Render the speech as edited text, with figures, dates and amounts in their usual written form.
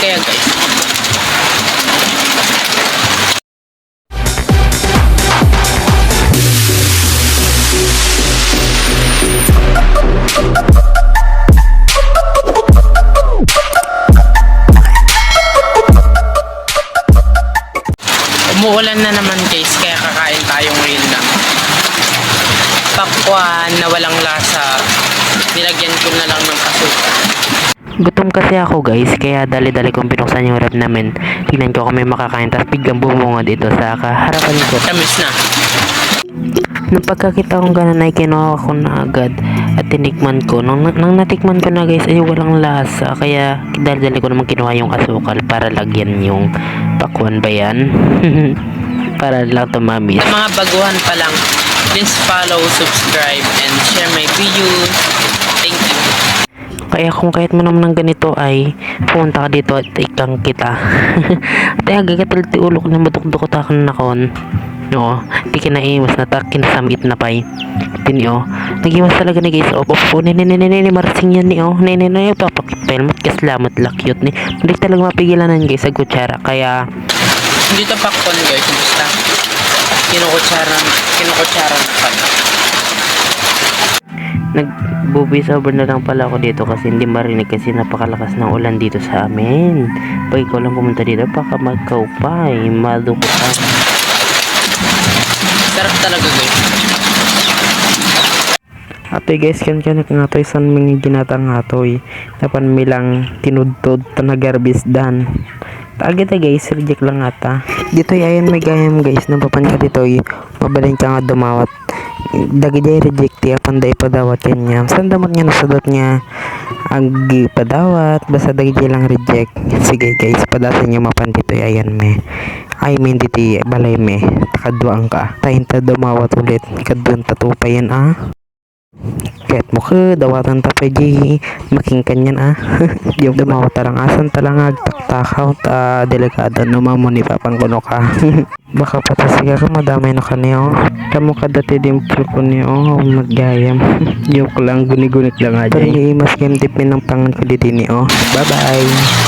kaya guys. Umuulan na naman guys, kaya kakain tayong real na pakwan na walang lasa. Nilagyan ko na lang ng asukal. Gutom kasi ako guys, kaya dali-dali kong binuksan yung rep namin. Tingnan ko kung may makakain, tapos biglang bumungad ito sa kaharapan ko. Tamis na. Nung pagkakita kong ganun ay kinuha ko na agad at tinikman ko. Nang natikman ko na guys ay walang lasa, kaya dali-dali ko naman kinuha yung asukal para lagyan yung pakwan ba yan? Para lang tumamis. Sa mga baguhan pa lang, please follow, subscribe, and share my videos. Thank you. Kaya kung kahit mo naman ng ganito ay pumunta ka dito at ikang kita. At ay agagatalti ulo ko na matukdukot ako na nakon. No, di kinaiwas na kinasamit na pay. Tini nagiwas talaga ni guys. Opo, nini marsing yan ni nini papakipel matkaslamat lakyot ni. Hindi talaga mapigilanan guys sa kutsara. Kaya Hindi ito pakwan guys, basta kinukutsaran pa. Nag-voice over na lang pala ako dito kasi hindi marinig kasi napakalakas ng ulan dito sa amin. Pag ikaw lang pumunta dito, baka magkaupay, madukot ka. Sarap talaga guys. Ate guys, kan nga to isan mga ginatang nga to napan milang tinudtod na garbis dan. Agad guys, reject lang ata. Dito ayan may gayam guys, napapan ka dito mabalin ka nga dumawat. Dagi day reject ya panday padawat kanya. Saan damot nga nasadot nga agi padawat, basta dagi lang reject. Sige guys, padasan nyo mapan dito ayan me. Ay min diti balay me. Takadwang ka. Tayin ta dumawat ulit. Kadun tatupayan Kahit mo ka dawatan tapay di making kanyan yung dumawa tarang asan talang agtaktakaw ta delikado no mamo ni papangguno ka. Baka patasiga ka madamay na kaniyo. Kamu ka dati din ko niyo maggayam. Joke lang, guni-gunit lang aja. Pero mas game tip ng pangan ko dito niyo. Bye bye.